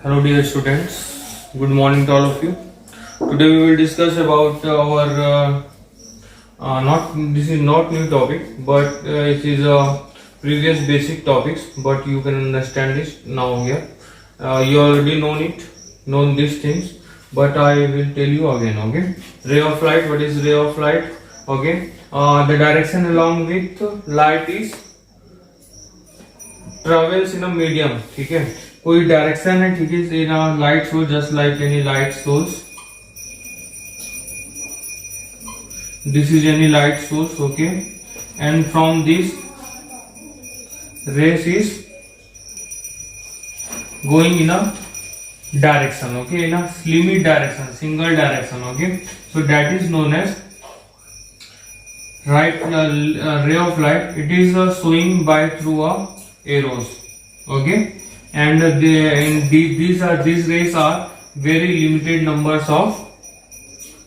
Hello dear students, good morning to all of you. Today we will discuss about our not this is not new topic but it is previous basic topics, but you can understand this now here. You already known these things, but I will tell you again. Okay, ray of light. What is ray of light? Okay, the direction along with light is travels in a medium. ठीक है, कोई direction है, ठीक है, इन a light source, just like any light source. This is any light source, okay, and from this rays is going in a direction, okay, in a slimming direction, single direction, okay. So that is known as ray of light. It is showing by through a arrows, okay, and these rays are very limited numbers of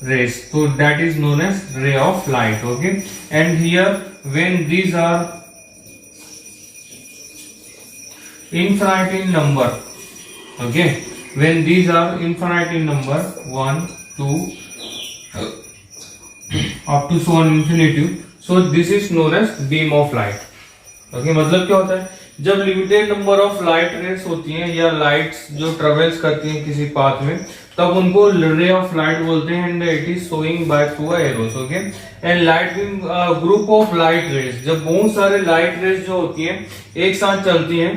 rays, so that is known as ray of light, okay. And here when these are infinite in number, okay, when these are infinite in number 1 2 up to so on infinity, so this is known as beam of light, okay. मतलब क्या होता है, जब limited number of light race होती हैं या lights जो travels करती हैं किसी पाथ में, तब उनको रे ऑफ लाइट बोलते हैं, and it is showing by through arrows, okay. And light beam group of light rays, जब बहुत सारे लाइट रेस जो होती हैं एक साथ चलती हैं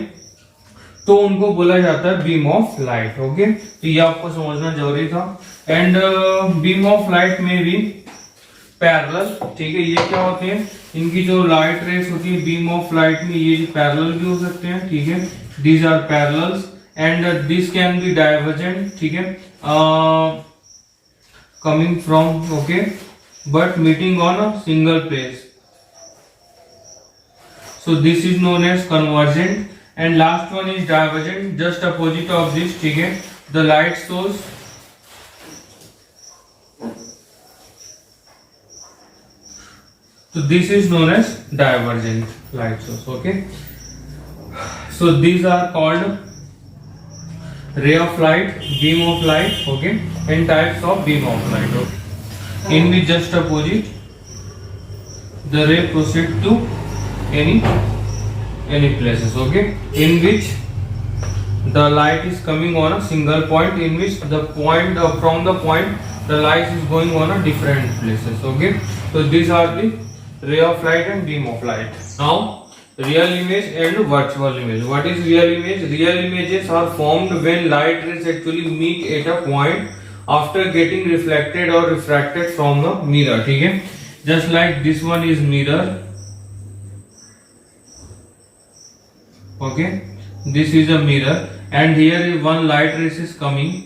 तो उनको बोला जाता है बीम ऑफ लाइट, ओके. तो ये आपको समझना जरूरी था. एंड बीम ऑफ लाइट में भी पैरेलल, ठीक है, ये क्या होते हैं, इनकी जो लाइट रेस होती है बीम ऑफ लाइट में, ये पैरेलल भी हो सकते हैं, ठीक है. These are parallels and this can be divergent, ठीक है, coming from, okay, but meeting on a single place. So this is known as convergent. And last one is divergent, just opposite of this, ठीक है. The light source, so this is known as divergent light source, okay. So these are called ray of light, beam of light, okay, and types of beam of light, okay. In which just opposite the ray proceed to any places, okay, in which the light is coming on a single point, in which the point from the point the light is going on a different places, okay. So these are the ray of light and beam of light. Now real image and virtual image. What is real image? Real images are formed when light rays actually meet at a point after getting reflected or refracted from the mirror, ठीक है. Just like this one is mirror, okay, this is a mirror, and here one light rays is coming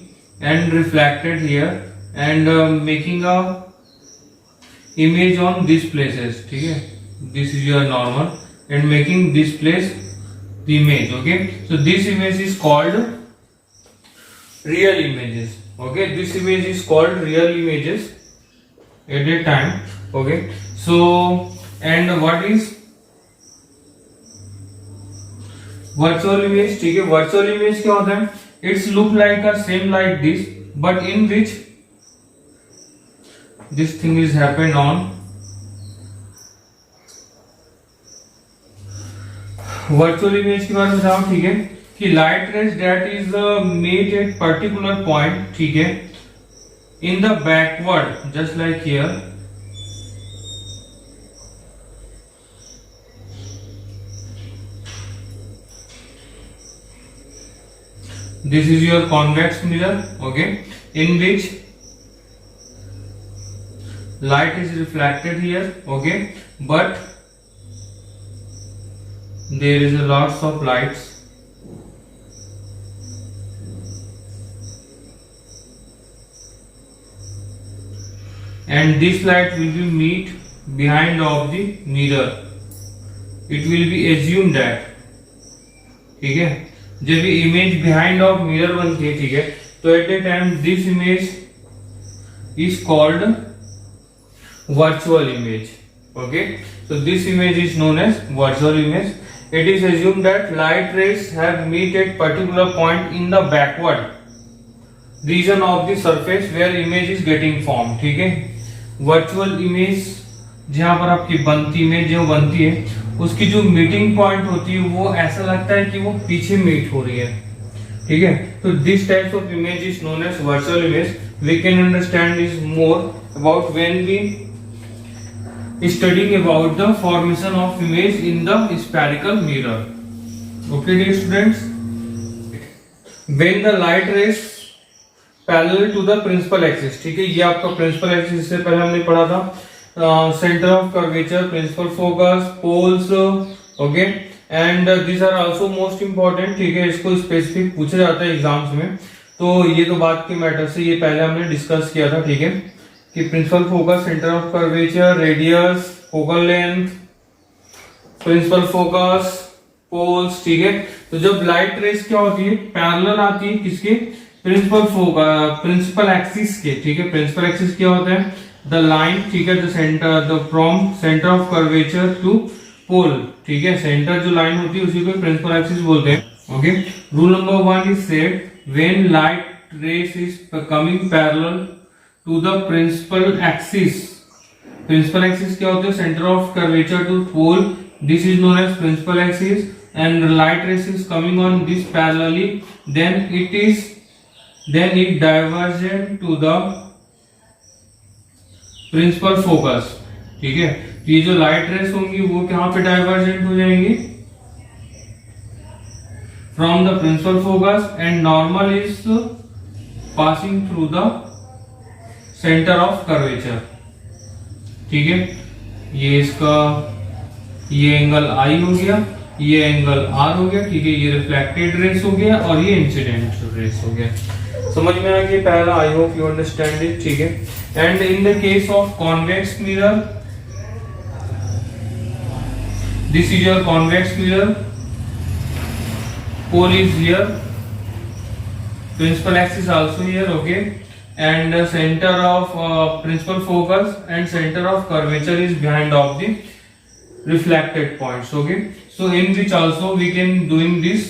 and reflected here and making a image on these places, ठीक है. This is your normal and making this place the image, okay. So this image is called real images, okay. This image is called real images at a time, okay. So and what is virtual image, ठीक है. virtual image क्या होता है, it's look like a same like this, but in which this thing is happened on virtual image के बारे में बताओ, ठीक है, कि light rays that is made at particular point, ठीक है, in the backward, just like here, this is your convex mirror, okay, in which light is reflected here, okay, but there is a lots of lights, and this light will be meet behind of the mirror. It will be assumed that, ठीक है, जब ये image behind of mirror बनती है, ठीक है, तो at a time this image is called virtual image, okay. So this image is known as virtual image, it is assumed that light rays have meet at particular point in the backward region of the surface where image is getting formed. ठीक है, virtual image जहां पर आपकी image जो बनती है उसकी जो मीटिंग पॉइंट होती है वो ऐसा लगता है कि वो पीछे मीट हो रही है. ठीक है, तो this types of image is known as virtual image. We can understand this more about when we studying about the formation of image in the spherical mirror. Okay dear students, when the light rays parallel to the principal axis, ठीक है, ये आपका principal axis से पहले हमने पढ़ा था, center of curvature, principal focus, poles, okay, and these are also most important. ठीक है, इसको specific पूछा जाता है एग्जाम्स में, तो ये तो बात की मैटर से ये पहले हमने डिस्कस किया था. ठीक है, कि principal focus, centre of curvature, radius, focal length, principal focus, poles. ठीक है, तो जब लाइट रेस क्या होती है, पैरेलल आती है किसके, प्रिंसिपल फोकस, प्रिंसिपल एक्सिस के. ठीक है, प्रिंसिपल एक्सिस क्या होता है, द लाइन. ठीक है, the centre, the from centre of curvature to pole. ठीक है, सेंटर जो लाइन होती है उसी को प्रिंसिपल एक्सिस बोलते हैं. Okay, rule number 1 is said when light rays is coming parallel to the principal axis. Principal axis क्या होता है, center of curvature to pole. This is known as principal axis, and light rays is coming on this parallelly. Then it divergent to the principal focus. ठीक है, ये जो light rays होंगी वो कहाँ पे डाइवर्जेंट हो जाएंगी, from the principal focus, and normal is passing through the centre of curvature. ठीक है, ये इसका ये एंगल आई हो गया, ये एंगल आर हो गया. ठीक है, ये रिफ्लेक्टेड रेस हो गया और ये इंसिडेंट रेस हो गया. समझ में आ गया पहला, I hope you understand it. ठीक है, and in the case of convex mirror, this is your convex mirror, pole is here, principal axis also here. Okay, and center of principal focus and center of curvature is behind of the reflected points. Okay, so in which also we can doing this,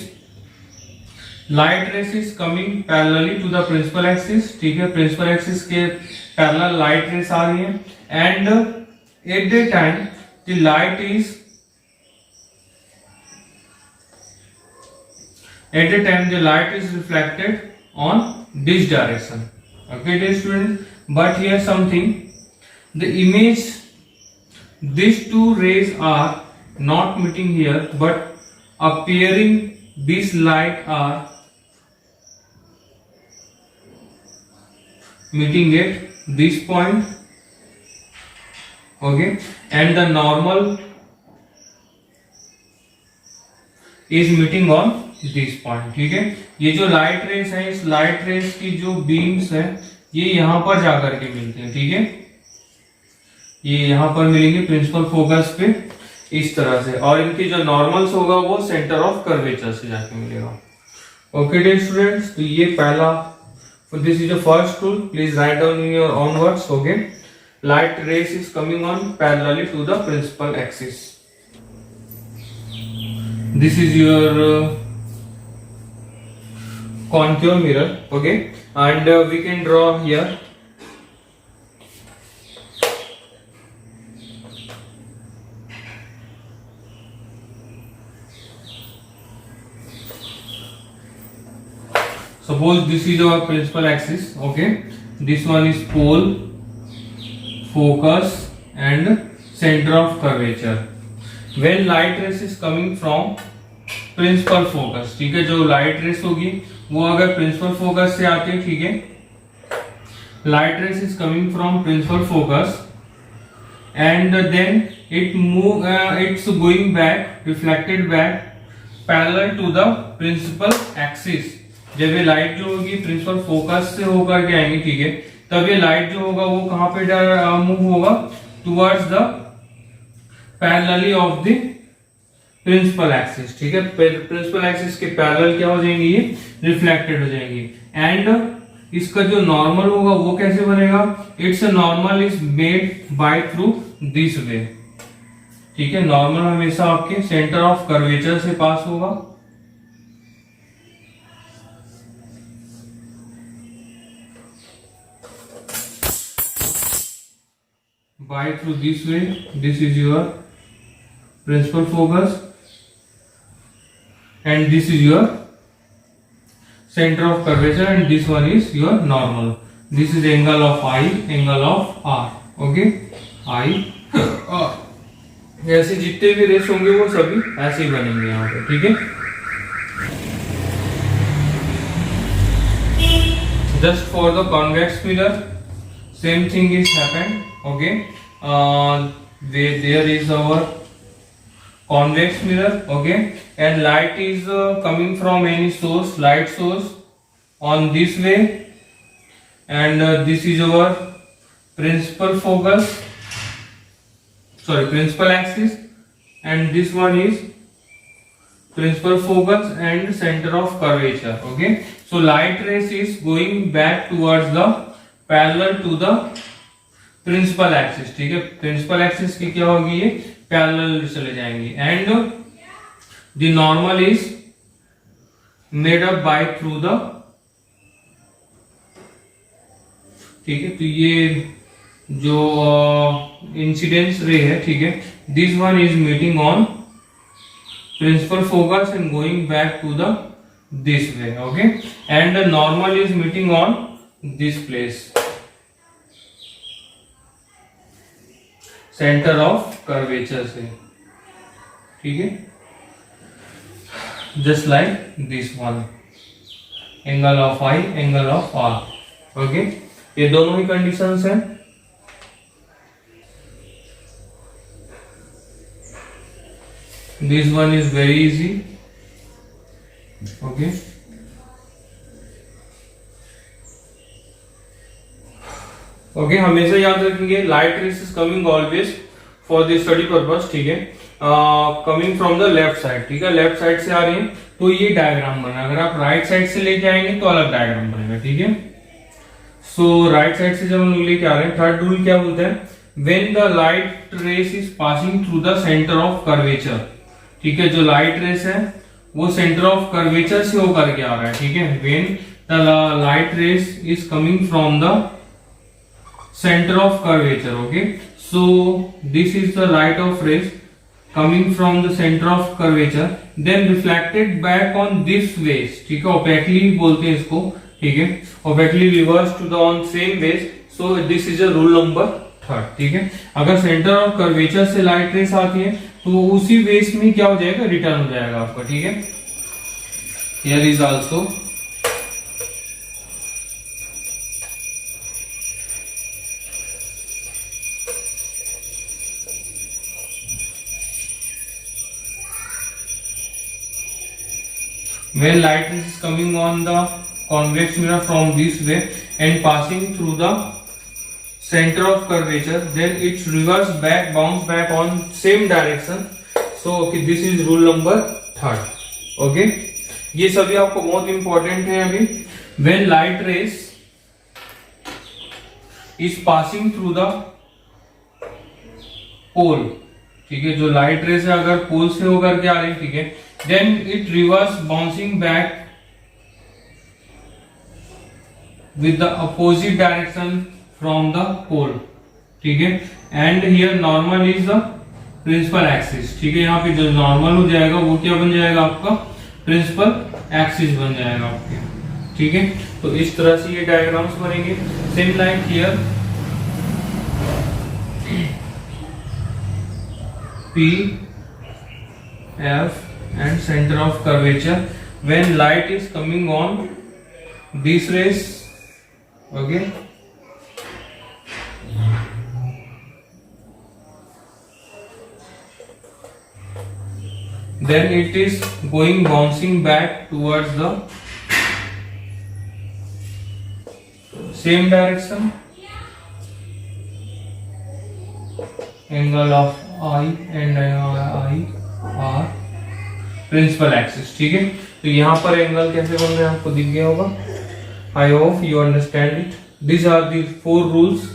light rays is coming parallelly to the principal axis. ठीक है, principal axis के parallel light rays आ रही है, and at the time the light is reflected on this direction. Okay dear students, but here something, the image, these two rays are not meeting here but appearing, this light are meeting at this point. Okay, and the normal is meeting on this point. ठीक है, ये जो light rays है, इस light rays की जो beams है ये यहां पर जाकर के मिलते हैं. ठीक है, ये यहां पर मिलेंगे प्रिंसिपल फोकस पे इस तरह से, और इनकी जो नॉर्मल्स होगा वो सेंटर ऑफ कर्वेचर से जाके मिलेगा. ओके डियर स्टूडेंट्स, तो ये पहला, this is the first rule, please write down in your own words. Okay, light rays is coming on parallelly to the principal axis. This is your contour mirror. Okay, and we can draw here. Suppose this is our principal axis. Okay, this one is pole, focus and center of curvature. When light rays is coming from principal focus, ठीक है, जो light rays होगी वो अगर principal focus से आती है. ठीक है, light rays is coming from principal focus and then it's going back, reflected back parallel to the principal axis. जब ये लाइट जो होगी प्रिंसिपल फोकस से होकर के आएंगी. ठीक है, तब ये लाइट जो होगा वो कहां पे मूव होगा, towards the parallelly of the principal axis. ठीक है, प्रिंसिपल एक्सिस के पैरेलल क्या हो जाएंगी, ये रिफ्लेक्टेड हो जाएंगी. एंड इसका जो नॉर्मल होगा वो कैसे बनेगा, it's normal is made by through this way. ठीक है, नॉर्मल हमेशा आपके सेंटर ऑफ कर्वेचर से पास होगा। By through this way, this is your principal focus and this is your center of curvature and this one is your normal. This is angle of I, angle of R. Okay, I R. ऐसे जितने भी race होंगे वो सभी ऐसे ही बनेंगे यहाँ पे, ठीक है। Just for the convex mirror, same thing is happened. Okay, there is our convex mirror. Okay, and light is coming from any source, light source on this way, and this is our principal focus, sorry, principal axis, and this one is principal focus and center of curvature. Okay, so light rays is going back towards the parallel to the principal axis, ठीक है। Principal axis की क्या होगी, ये parallel चले जाएंगी and the normal is made up by through the, ठीक है। तो ये जो इंसिडेंस रे है, ठीक है, this one is meeting on principal focus and going back to the this way. Okay, and the normal is meeting on this place, centre of curvature से, ठीक है। Just like this one, angle of i, angle of r. Okay, ये दोनों ही conditions हैं। This one is very easy. Okay, okay, हमेशा याद रखेंगे light rays is coming always for the study purpose, ठीक है, coming from the left side, ठीक है, लेफ्ट साइड से आ रही है तो ये डायग्राम बना। अगर आप राइट साइड से लेके आएंगे तो अलग डायग्राम बनेगा, ठीक है। सो राइट साइड से जब हम लेके आ रहे हैं, थर्ड रूल क्या बोलते हैं, when the light rays is passing through the centre of curvature, ठीक है, जो लाइट रेस है वो सेंटर ऑफ कर्वेचर से होकर के आ रहा है, ठीक है। When the light rays is coming from the center of curvature. Okay, so this is the light of rays coming from the center of curvature, then reflected back on this ways, ठीक है, opaquely बोलते हैं इसको, ठीक है, opaquely reversed to the on same ways. So this is a rule number third, ठीक है। अगर सेंटर ऑफ कर्वेचर से लाइट रेस आती है तो उसी वेस में क्या हो जाएगा, रिटर्न हो जाएगा आपका, ठीक है। Here is also when light is coming on the convex mirror from this way and passing through the center of curvature, then it's reverse back, bounce back on same direction. So okay, this is rule number third. Okay, ये सभी आपको बहुत important है अभी। when light rays is passing through the pole, ठीक है, जो light rays है अगर पोल से होकर के आ रही है, ठीक है, then it reverse bouncing back with the opposite direction from the pole, ठीक है, and here normal is the principal axis, ठीक है। यहाँ पे जो नॉर्मल हो जाएगा वो क्या बन जाएगा, आपका प्रिंसिपल एक्सिस बन जाएगा आपके, ठीक है। तो इस तरह से ये डायग्राम्स बनेंगे। Same like here P, F and center of curvature when light is coming on these rays, okay, then it is going bouncing back towards the same direction, angle of I and I are principal axis, ठीक है। तो यहाँ पर angle कैसे बन रहे हैं आपको दिख गया होगा। I hope you understand it. This are the 4 rules,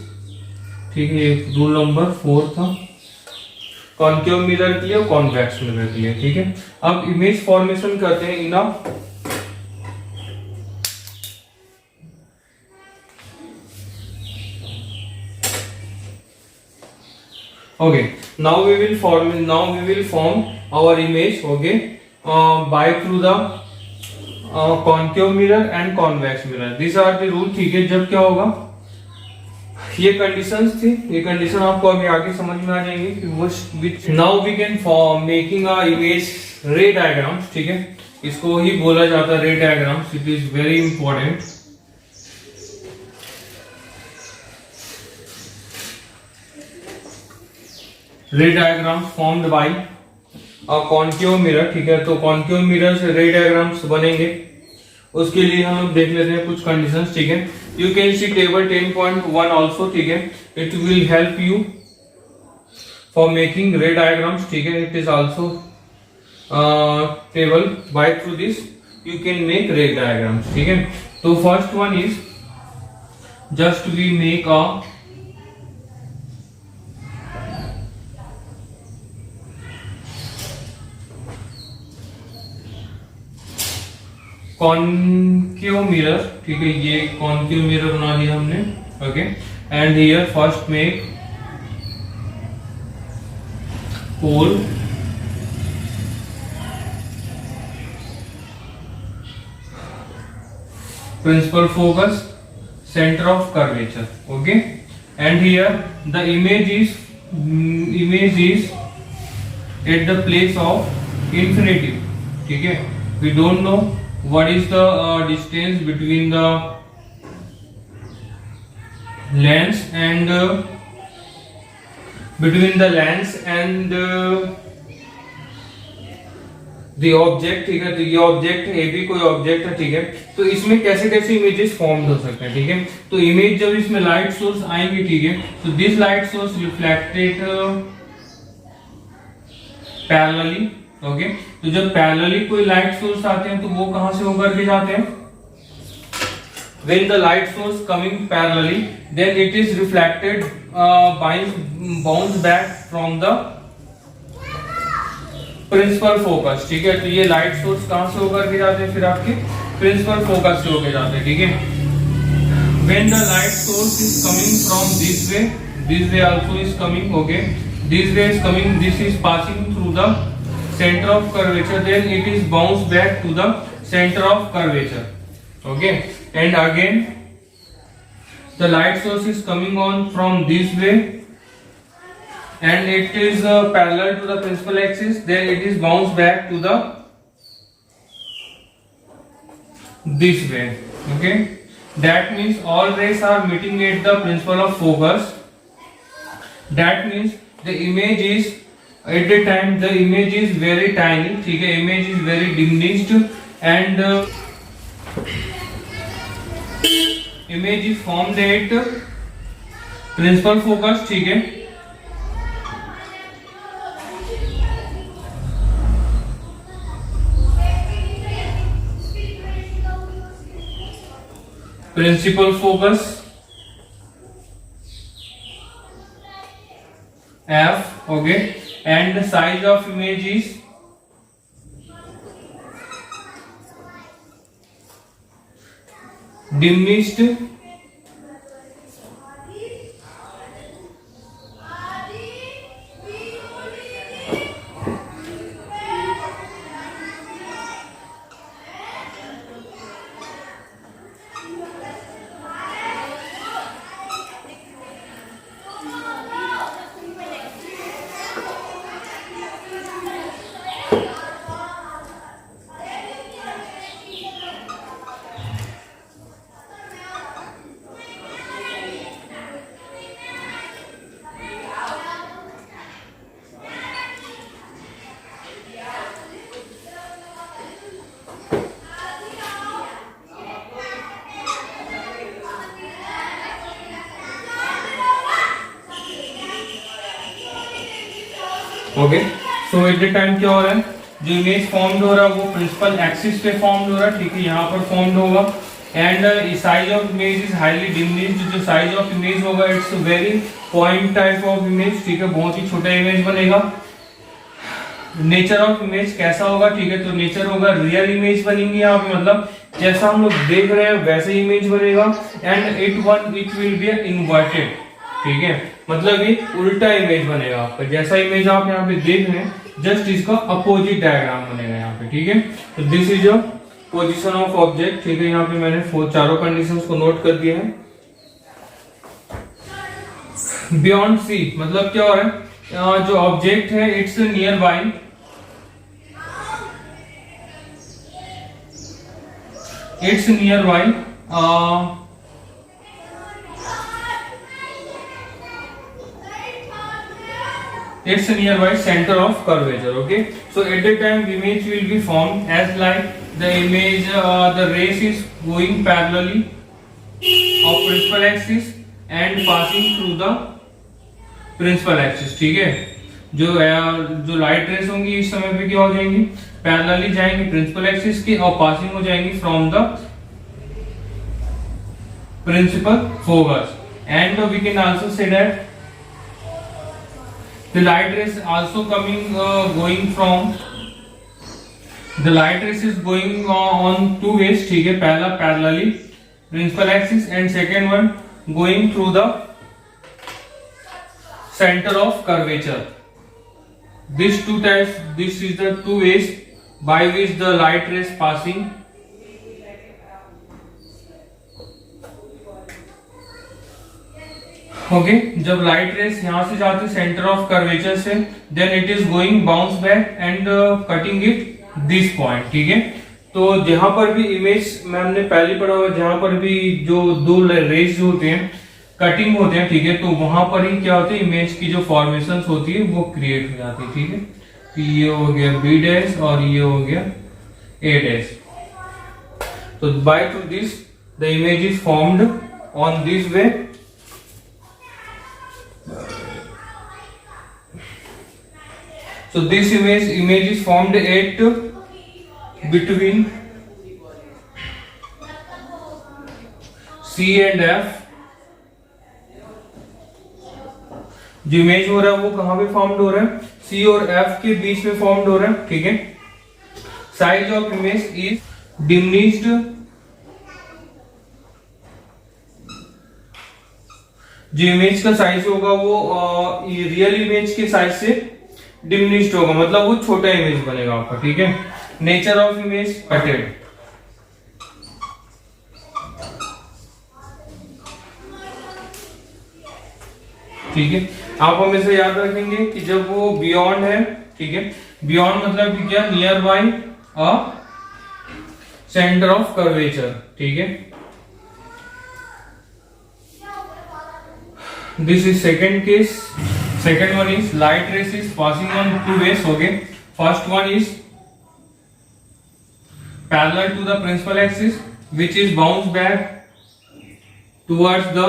ठीक है, रूल नंबर 4 था। कॉन्केव मिरर के लिए और कॉन्वेक्स मिरर के लिए, ठीक है। अब इमेज फॉर्मेशन करते हैं इन okay, now we will form our image, okay, by through the concave mirror and convex mirror. These are the rule, ठीक है। जब क्या होगा, ये कंडीशंस थी, ये कंडीशन आपको अभी आगे समझ में आ जाएंगे। Which now we can form making a image ray diagrams, ठीक है। इसको ही बोला जाता है ray diagrams, it is very important. Ray diagrams formed by a concave mirror, ठीक है। तो कॉन्केव मिरर से रे डायग्राम्स बनेंगे, उसके लिए हम लोग देख लेते हैं कुछ कंडीशंस, ठीक है। You can see table 10.1 also, ठीक है। It will help you for making ray diagrams, ठीक है। It is also table, by through this you can make ray diagrams, ठीक है। तो first one is just we make a concave mirror, ठीक है। ये कॉन्केव मिरर बना लिया हमने, okay. And here first make pole, principal focus, centre of curvature, okay. And here the image is at the place of infinity, ठीक है। We don't know what is the distance between the lens and the object, ठीक है। तो ये object है, भी कोई object है, ठीक है। तो इसमें कैसे कैसे इमेजेस फॉर्म्ड हो सकते हैं, ठीक है। तो इमेज जब इसमें लाइट सोर्स आएंगे, ठीक है, तो this light source reflected parallelly, okay. तो जब पैरेलली कोई लाइट सोर्स आते हैं तो वो कहां से होकर के जाते हैं, when the light source coming parallelly then it is reflected bounce back from the principal focus, ठीक है। तो ये लाइट सोर्स कहां से होकर के जाते हैं, फिर आपके प्रिंसिपल फोकस से होकर जाते हैं, ठीक है। when the light source is coming from this way also is coming, okay, this way is coming, this is passing through the center of curvature, then it is bounced back to the center of curvature, okay. And again the light source is coming on from this way and it is parallel to the principal axis, then it is bounced back to the this way, okay. That means all rays are meeting at the principal of focus. That means the image is at the time the image is very tiny, ठीक है। image is very diminished and image is formed at principal focus, ठीक है। principal focus F, okay. And the size of image is diminished okay. So at the time क्या हो रहा है, जो image formed हो रहा है वो प्रिंसिपल एक्सिस पे फॉर्म्ड हो रहा है, ठीक है। यहाँ पर फॉर्म्ड होगा and size of image is highly diminished. जो साइज ऑफ इमेज होगा it's very point type of image, ठीक है, बहुत ही छोटा इमेज बनेगा। नेचर ऑफ इमेज कैसा होगा, ठीक है, तो नेचर होगा रियल इमेज बनेंगी यहाँ पे, मतलब जैसा हम लोग देख रहे हैं वैसे इमेज बनेगा। And it will be inverted, ठीक है, मतलब ये उल्टा इमेज बनेगा आपका, जैसा इमेज आप यहाँ पे देख रहे हैं जस्ट इसका अपोजिट डायग्राम बनेगा यहाँ पे, ठीक है। तो this is a position of object, ठीक है, यहाँ पे मैंने चारों कंडीशंस को नोट कर दिया है। बियॉन्ड सी मतलब क्या हो रहा है, जो ऑब्जेक्ट है it's near by, it's near by it's nearby center of curvature. Okay, so at that time the image will be formed as like the image the rays is going parallelly of principal axis and passing through the principal axis, ठीक है। जो light rays होंगी इस समय पे क्या हो जाएंगी, पैरेलली जाएंगी प्रिंसिपल एक्सिस की और पासिंग हो जाएंगी from the principal focus. And we can also say that the light rays also coming going from the light rays is going on two ways, ठीक है, पहला parallelly principal axis and second one going through the center of curvature. These two types, this is the two ways by which the light rays passing okay जब light rays यहां से जाती है centre of curvature से, then it is going bounce back and cutting it this point, ठीक है। तो जहां पर भी इमेज में हमने पहले पढ़ा हुआ, जहां पर भी जो दो रेस जो होते हैं कटिंग होते हैं, ठीक है, तो वहां पर ही क्या होता है, इमेज की जो फॉर्मेशन होती है वो क्रिएट हो जाती है, ठीक है। तो ये हो गया बी डैश और ये हो गया ए डैश। तो by through this the image is formed on this way. So this image is formed at between C and F। जो इमेज हो रहा है वो कहां पे फॉर्म्ड हो रहा है, C और F के बीच में फॉर्म्ड हो रहा है, ठीक है। Size of image is diminished, जो इमेज का साइज होगा वो रियल इमेज के साइज से डिमिनिश्ड होगा, मतलब वो छोटा इमेज बनेगा आपका, ठीक है। नेचर ऑफ इमेज कटेड, ठीक है। आप हमेशा याद रखेंगे कि जब वो बियॉन्ड है, ठीक है, बियॉन्ड मतलब कि क्या, near by a centre of curvature, ठीक है। This is second case. Second one is light rays is passing on two ways. Okay. First one is parallel to the principal axis, which is bounced back towards the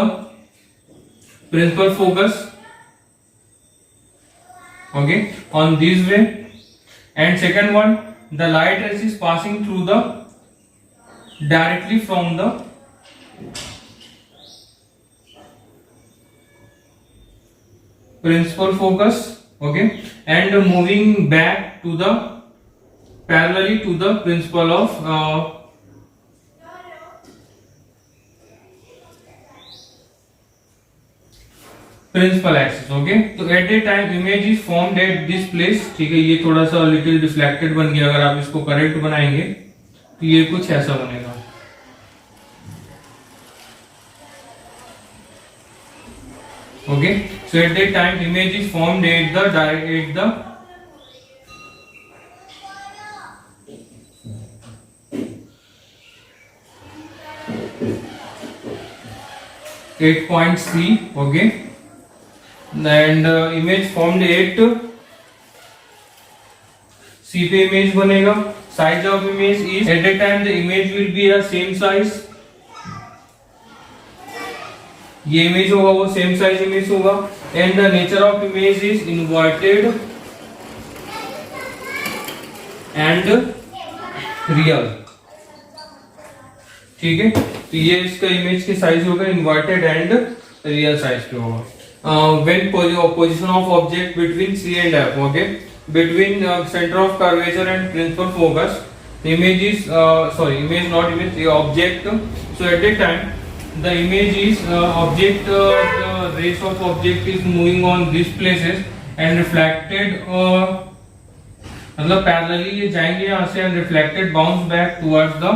principal focus. Okay. On this way. And second one, the light rays is passing through the directly from the principal focus, okay, and moving back to the parallelly to the principal of principal axis, okay। तो at a time image is formed at this place, ठीक है। ये थोड़ा सा little deflected बन गया, अगर आप इसको करेक्ट बनाएंगे तो ये कुछ ऐसा बनेगा, okay। So at that time image is formed at the 8 point C, okay, and image formed at C पे image बनेगा। Size of image is at that time the image will be a same size, ये image होगा वो same size image होगा। And the nature of image is inverted and real, ठीक है। तो ये इसका इमेज के साइज होगा इन्वर्टेड एंड रियल साइज पे होगा। When position of object between C and F, okay, between center of curvature and principal focus. The image is image not image, the object. So at that time the image is object, the rays of object is moving on these places and reflected, मतलब parallelly ये जाएंगे यहाँ से and reflected bounce back towards the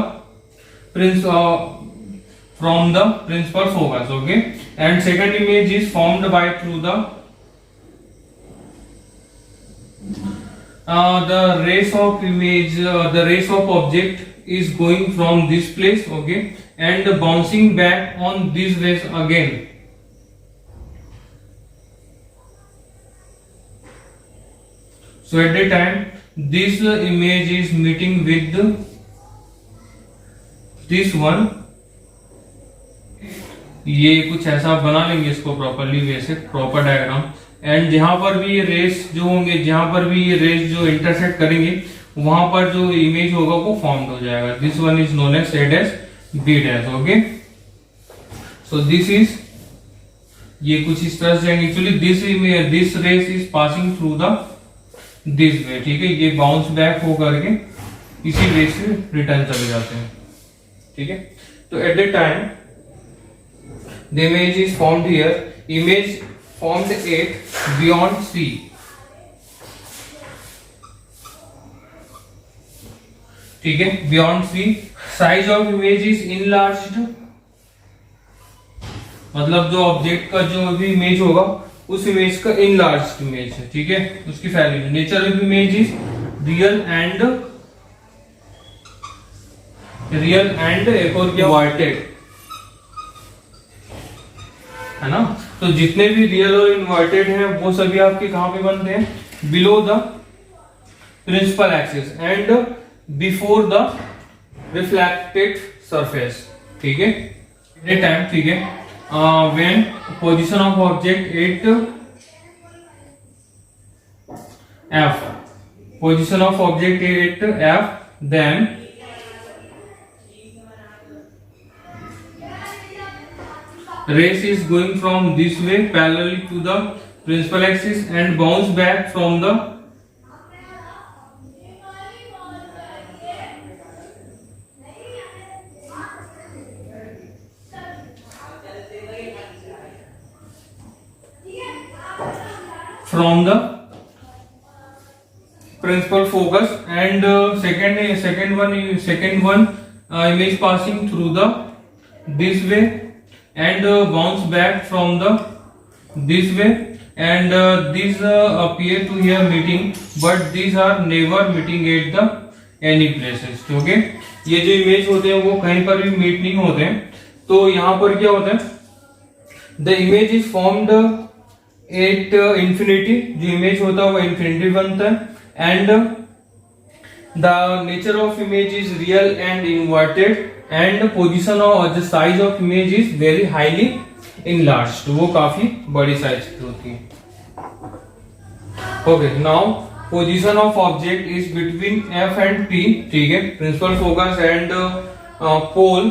from the principal focus. Okay, and second image is formed by through the rays of image, the rays of object is going from this place. Okay, and bouncing back on these rays again. So at that time this image is meeting with this one. ये कुछ ऐसा बना लेंगे इसको properly, वैसे proper diagram, and जहां पर भी ये रेस जो होंगे, जहां पर भी ये रेस जो इंटरसेक्ट करेंगे वहां पर जो इमेज होगा वो फॉर्म्ड हो जाएगा. This one is known as A dash B dash. Okay, so this is, ये कुछ इस तरह से जाएंगे. Actually this rays is passing through the this way. ठीक है, ये बाउंस बैक हो करके इसी वे से रिटर्न चले जाते हैं. ठीक है, तो at the time the image is formed here. Image formed at beyond C. ठीक है, beyond C. Size of image is enlarged. मतलब जो ऑब्जेक्ट का जो भी इमेज होगा उस इमेज का enlarged इमेज है. ठीक है, उसकी value. Nature of image is real and एक और क्या, इन्वर्टेड, है ना. तो जितने भी रियल और इन्वर्टेड हैं वो सभी आपके कहां पे बनते हैं, below the principal axis and before the reflected surface. ठीक है, एट टाइम. ठीक है, when position of object at F, position of object at F, then rays is going from this way parallel to the principal axis and bounce back from the principal focus, and second one image passing through the this way and bounce back from the this way, and these appear to here meeting, but these are never meeting at the any places. Okay, ये जो image होते हैं वो कहीं पर भी meet नहीं होते हैं. तो यहाँ पर क्या होता है, the image is formed at infinity. जो इमेज होता है वो इंफिनिटी बनता है, and the nature of image is real and inverted, and position or the size of image is very highly enlarged. वो काफी बड़ी साइज की होती है. Okay, now position of object is between F and P. ठीक है, principal focus and pole.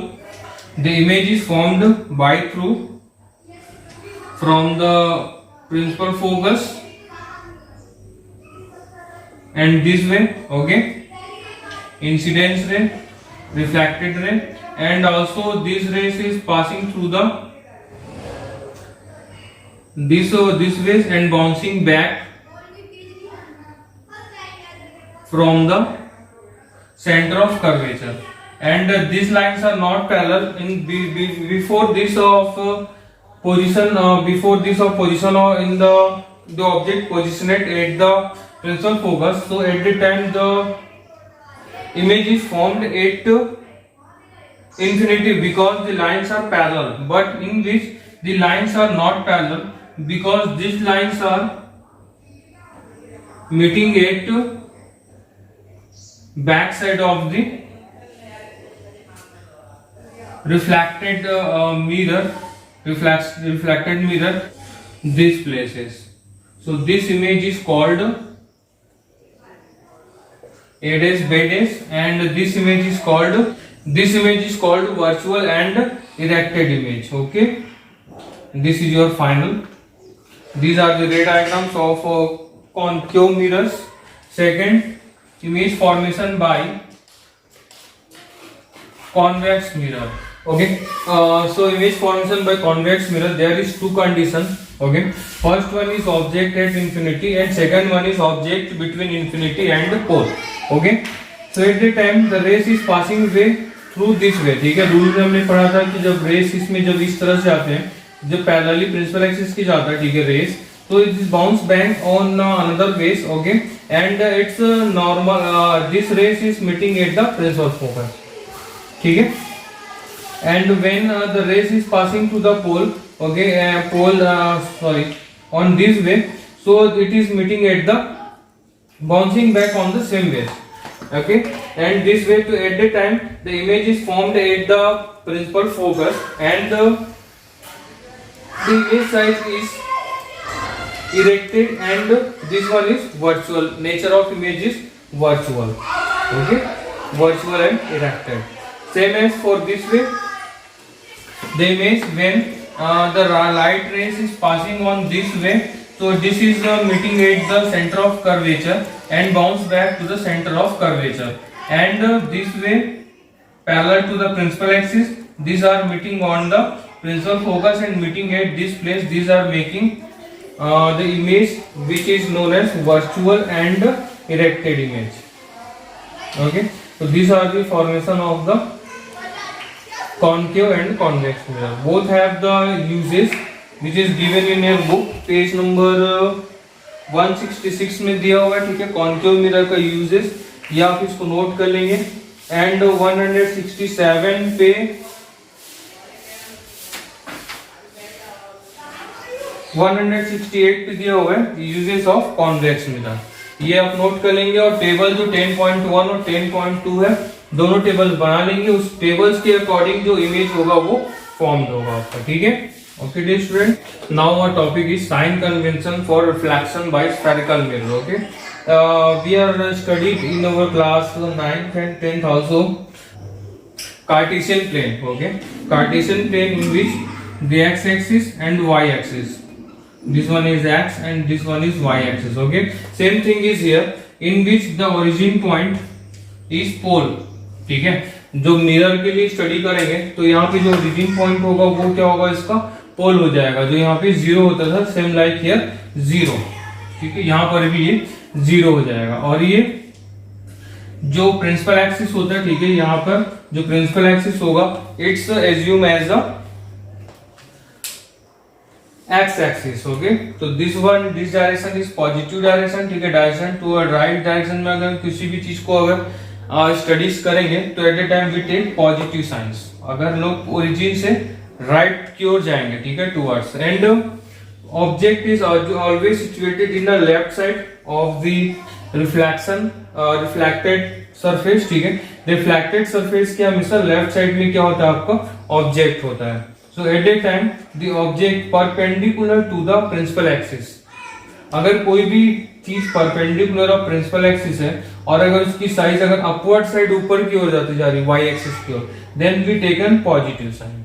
The image is formed by through from the principal focus and this way. Okay, incidence ray, reflected ray, and also this rays is passing through the this ways and bouncing back from the center of curvature, and these lines are not parallel in before this of position or in the object positioned at the principal focus. So at the time the image is formed at infinity because the lines are parallel, but in which the lines are not parallel because these lines are meeting at back side of the reflected mirror, these places. So this image is called A dash B dash, and this image is called virtual and erected image. Okay, this is your final. These are the ray diagrams of concave mirrors second, image formation by convex mirror. Okay, so image formation by convex mirror, there is two conditions. Okay, first one is object at infinity and second one is object between infinity and pole. Okay, so at the time the rays is passing way through this way. ठीक है, rule में हमने पढ़ा था कि जब race इसमें जब इस तरह से आते हैं, जब पैरेलली प्रिंसिपल एक्सिस की जाता है, ठीक है, race, so it is bounce back on another base. Okay, and it's normal, this rays is meeting at the principal focus. ठीक है, and when the rays is passing to the pole, okay, on this way, so it is meeting at the bouncing back on the same way. Okay, and this way to at the time the image is formed at the principal focus and the image size is erected and this one is virtual. Nature of image is virtual. Okay, virtual and erected. Same as for this way, the image when the light rays is passing on this way, so this is meeting at the center of curvature and bounce back to the center of curvature, and this way parallel to the principal axis, these are meeting on the principal focus and meeting at this place. These are making the image which is known as virtual and erected image. Okay, so these are the formation of the concave and convex mirror. Both have the uses which is given in your book, page number 166 में दिया हुआ है. ठीक है, concave mirror का uses, ये आप इसको नोट कर लेंगे. एंड 167 पे 168 पे दिया हुआ है यूजेस ऑफ कॉन्वेक्स मिरर, ये आप नोट कर लेंगे. और टेबल जो 10.1 और 10.2 है, दोनों टेबल्स बना लेंगे. उस टेबल्स के अकॉर्डिंग जो इमेज होगा वो फॉर्म्ड होगा आपका. ठीक है, okay dear student, now our topic is sign convention for reflection by spherical mirror. Okay, we are studied in our class 9th and 10th also Cartesian plane. Okay, Cartesian plane in which the x-axis and y-axis, this one is x and this one is y-axis. Okay, same thing is here in which the origin point is pole. ठीक है, जो mirror के लिए study करेंगे तो यहाँ पे जो ओरिजिन पॉइंट होगा वो क्या होगा, इसका पोल हो जाएगा. जो यहाँ पे जीरो होता था, सेम लाइक हियर जीरो. ठीक है, यहाँ पर भी ये जीरो हो जाएगा. और ये जो प्रिंसिपल एक्सिस होता है, ठीक है, यहाँ पर जो प्रिंसिपल एक्सिस होगा, it's assume as a X axis. Okay, तो this direction is positive direction. ठीक है, डायरेक्शन टू राइट डायरेक्शन में अगर किसी भी चीज को अगर स्टडीज करेंगे तो at a time we take positive signs. अगर लोग ओरिजिन से राइट की ओर जाएंगे, ठीक है, towards. And object is always situated in the left side of the reflected surface. ठीक है, रिफ्लेक्टेड सरफेस के हमेशा लेफ्ट साइड में क्या होता है, आपका ऑब्जेक्ट होता है. So at a time the object perpendicular to the principal axis. अगर कोई भी चीज परपेंडिकुलर ऑफ प्रिंसिपल एक्सिस है और अगर उसकी साइज अगर अपवर्ड साइड ऊपर की ओर जाती जा रही वाई एक्सिस की ओर, then we taken positive sign.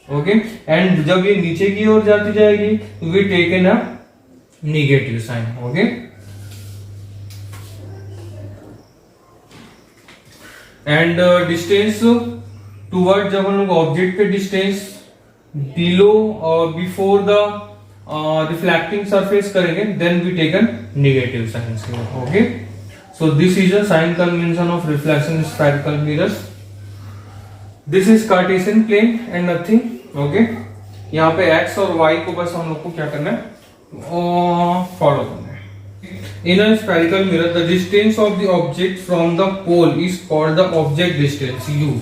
Okay, and जब ये नीचे की ओर जाती जाएगी तो we taken a negative sign. Okay, and distance toward, जब हम लोग ऑब्जेक्ट के डिस्टेंस बिलो और बिफोर द रिफ्लेक्टिंग सरफेस करेंगे, then we taken negative signs. Okay, so this is a sign convention of reflection spherical mirrors. This is Cartesian plane and nothing. Okay, यहाँ पे x और Y को बस हम लोग को क्या करना है, फॉलो करना है. In a spherical mirror the distance of the object from the pole is called the object distance, u.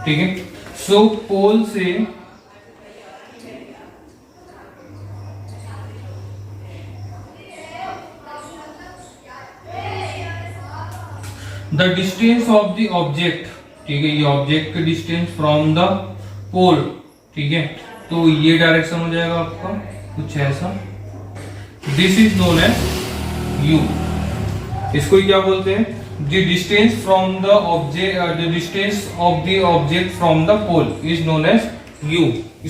ठीक है, सो पोल से the distance of the object, ठीक है, ये ऑब्जेक्ट का डिस्टेंस फ्रॉम द पोल. ठीक है, तो ये डायरेक्शन हो जाएगा आपका कुछ ऐसा. This is known as u. इसको क्या बोलते हैं, the distance from the object, the distance of the object from the pole is known as u.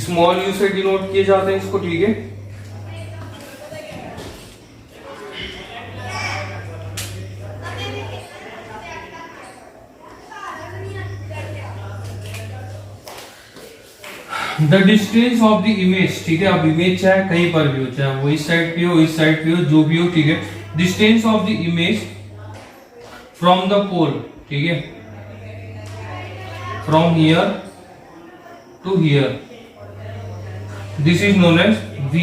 Small u से डिनोट किए जाते हैं इसको. ठीक है, the distance of the image, ठीक है, अब इमेज चाहे कहीं पर भी हो, चाहे वो इस साइड पे हो, इस साइड पे हो, जो भी हो, ठीक है, distance of the image from the pole, ठीक है, from here to here, this is known as v,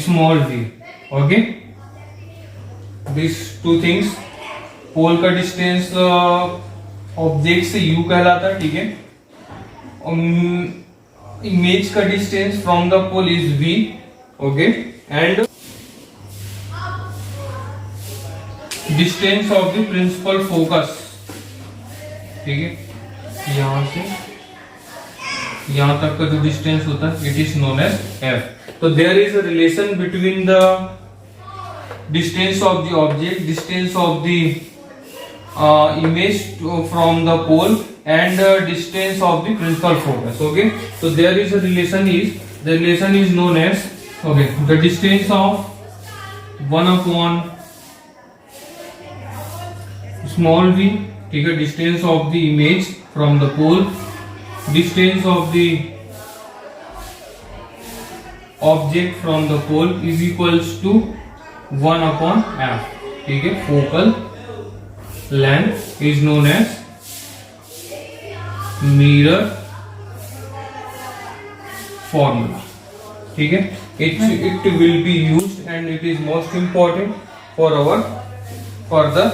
small v, okay. This two things, pole का डिस्टेंस ऑब्जेक्ट से u कहलाता है, ठीक है, इमेज का distance from the pole is v, okay, and distance of the principal focus, ठीक है, यहां से यहां तक का जो डिस्टेंस होता है it is known as f। तो there is a relation between the distance of the object, distance of the image from the pole and distance of the principal focus, okay। so there is a relation, the relation is known as, okay, the distance of 1 upon small v, ठीक है, distance of the image from the pole, distance of the object from the pole is equals to 1 upon f, ठीक है, focal length is known as mirror formula, ठीक है, it will be used and it is most important for our further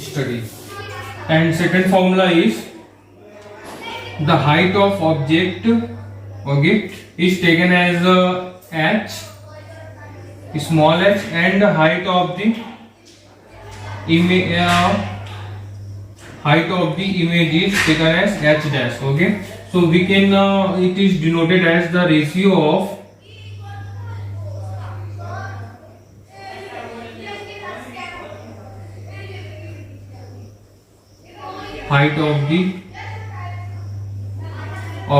study। and second formula is the height of object, okay, is taken as h, small h, and the height of the height of the image is taken as h dash, okay। so we can it is denoted as the ratio of height of the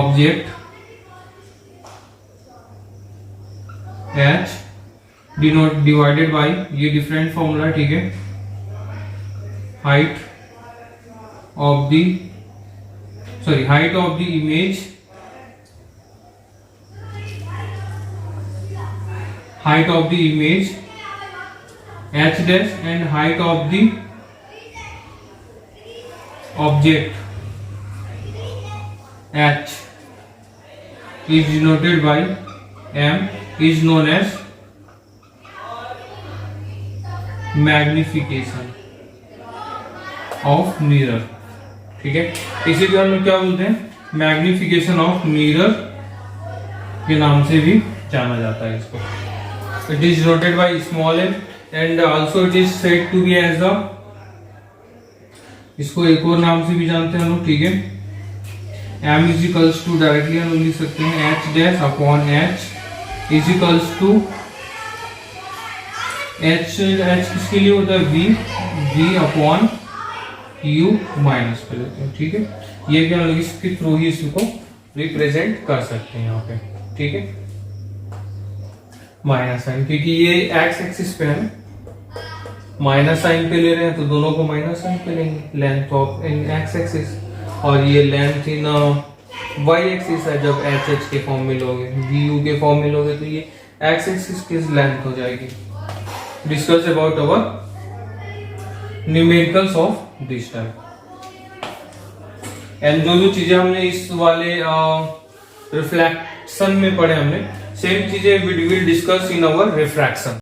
object h divided by, ये different formula, ठीक है, height of the image, height of the image h dash, and height of the object h is denoted by m, is known as magnification of mirror, ठीक है, इसी को हम क्या बोलते हैं, मैग्निफिकेशन ऑफ मिरर के नाम से भी जाना जाता है इसको। It is denoted by small m and also it is said to be as the, इसको एक और नाम से भी जानते हैं हम लोग, ठीक है, m is equals to, directly हम लिख सकते हैं h dash upon h is equals to h किसके लिए होता है, v अपॉन u माइनस पे लेते हैं, ठीक है, ये क्या लोग इसके थ्रू ही इसको रिप्रेजेंट कर सकते हैं यहाँ पे, ठीक है, माइनस साइन, क्योंकि ये एक्स एक्सिस पे है, माइनस साइन पे ले रहे हैं तो दोनों को माइनस साइन पे लेंगे, length of in x axis, और ये लेंथ इन वाई एक्सिस है, जब एच एच के फॉर्म में लोगे, वी यू के फॉर्म में लोगे तो ये एक्स एक्सिस की लेंथ हो जाएगी। Discuss about our numericals of this type, and जो चीजें हमने इस वाले रिफ्लेक्शन में पढ़े हमने, सेम चीजें we will discuss in our refraction.